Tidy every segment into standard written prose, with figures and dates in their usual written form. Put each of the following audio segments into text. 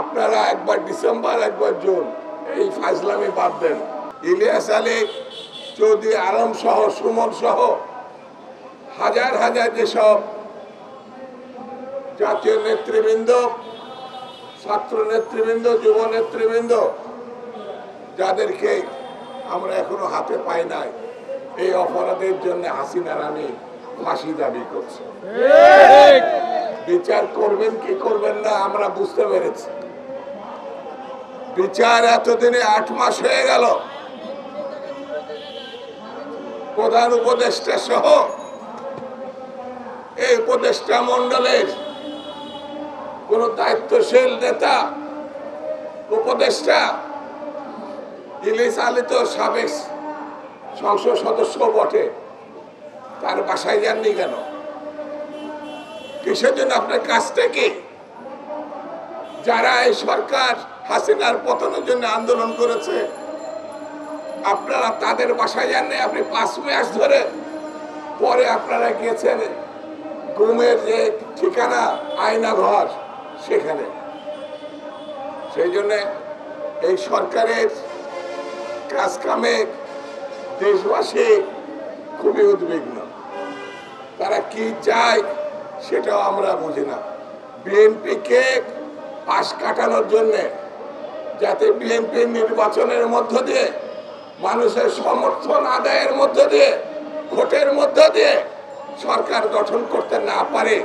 আপনারা একবার ডিসেম্বর একবার জুন এই ফাজলামি বাদ দেন। ইলিয়াস আলী, চৌধুরী আলম সহ, সুমন সহ হাজার হাজার যেসব জাতীয় নেতৃবৃন্দ, ছাত্র নেতৃবৃন্দ, যুব নেতৃবৃন্দ, যাদেরকে আমরা এখনো হাতে পাই নাই, এই অপরাধের জন্য হাসিনার আমি ফাঁসি দাবি করছি। বিচার করবেন কি করবেন না আমরা বুঝতে পেরেছি। বিচার এতদিনে 8 মাস হয়ে গেল। প্রধান উপদেষ্টা সহ এই উপদেষ্টা মন্ডলের কোন দায়িত্বশীল নেতা উপদেষ্টা, ইলিয়াস আলী তো সাবেক সংসদ সদস্য বটে, তার বাসায় যাননি কেন? কিসের জন্য? আপনার কাজটা কি? যারা এই সরকার হাসিনার পতনের জন্য আন্দোলন করেছে, আপনারা তাদের বাসায় যাননি। আপনি 5 মাস ধরে পরে আপনারা গিয়েছেন গুমের যে ঠিকানা আয়না ঘর, সেখানে। সেই জন্য এই সরকারের কাজ কামে দেশবাসী খুবই উদ্বিগ্ন। তারা কি চায় সেটাও আমরা বুঝি না। বিএনপিকে পাশ কাটানোর জন্য, যাতে বিএনপি নির্বাচনের মধ্য দিয়ে, মানুষের সমর্থন আদায়ের মধ্য দিয়ে, ভোটের মধ্য দিয়ে সরকার গঠন করতে না পারে,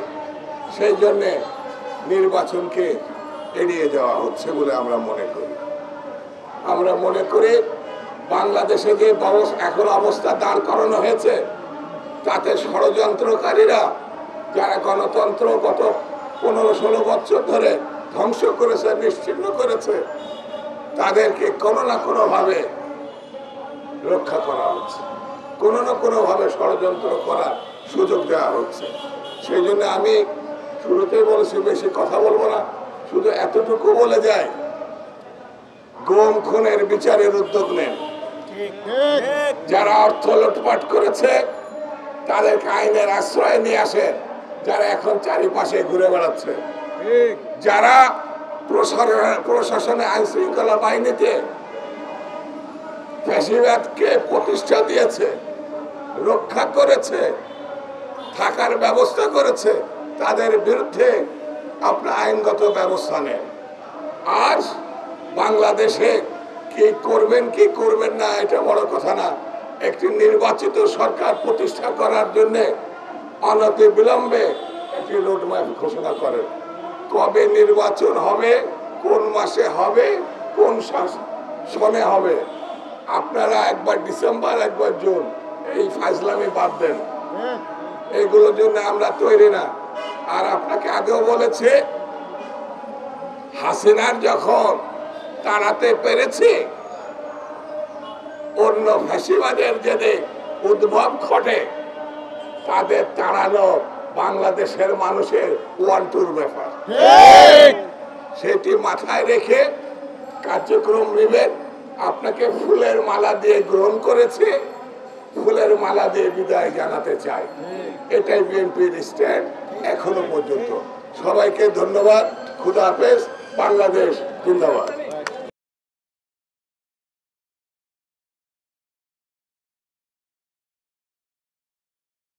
সেই জন্য নির্বাচনকে এড়িয়ে যাওয়া হচ্ছে বলে আমরা মনে করি। আমরা মনে করি বাংলাদেশে যে এখন অবস্থা দাঁড় করানো হয়েছে, তাতে ষড়যন্ত্রকারীরা যারা গণতন্ত্র গত 15-16 বছর ধরে ধ্বংস করেছে, নিশ্চিহ্ন করেছে, তাদেরকে কোনো না কোনো ভাবে রক্ষা করা হচ্ছে, কোনো না কোনো ভাবে ষড়যন্ত্র করার সুযোগ দেওয়া হচ্ছে। সেই জন্য আমি শুরুতেই বলেছি, বেশি কথা বলবো না, শুধু এতটুকু বলে যায়, গুম খুনের বিচারের উদ্যোগ নেন। যারা অর্থ লুটপাট করেছে তাদেরকে আইনের আশ্রয় নিয়ে আসেন, যারা এখন চারিপাশে ঘুরে বেড়াচ্ছে, যারা প্রশাসনে আইন শৃঙ্খলা বাহিনীতে ফ্যাসিবাদকে প্রতিষ্ঠা দিয়েছে, রক্ষা করেছে, থাকার ব্যবস্থা করেছে, তাদের বিরুদ্ধে আপনার আইনগত ব্যবস্থা নেন। আর বাংলাদেশে কি করবেন কি করবেন না এটা বড় কথা না, একটি নির্বাচিত সরকার প্রতিষ্ঠা করার জন্য অনতি বিলম্বে একটি রোডম্যাপ ঘোষণা করেন। কবে নির্বাচন হবে, কোন মাসে হবে, কোন সনে হবে, আপনারা একবার ডিসেম্বর একবার জুন এই ফাজলামি বাদ দেন। এইগুলোর জন্য আমরা তৈরি না। আর আপনাকে আগেও বলেছে, হাসিনার যখন তাড়াতে পেরেছে, অন্য ফ্যাসিবাদের জেনে উদ্ভব ঘটে, তাদের তাড়ানো বাংলাদেশের মানুষের 1-2 ব্যাপার। সেটি মাথায় রেখে কার্যক্রম নেবেন। আপনাকে ফুলের মালা দিয়ে গ্রহণ করেছে, ফুলের মালা দিয়ে বিদায় জানাতে চাই। এটাই বিএনপির স্ট্যান্ড এখনো পর্যন্ত। সবাইকে ধন্যবাদ। খুদা হাফেজ। বাংলাদেশ জিন্দাবাদ।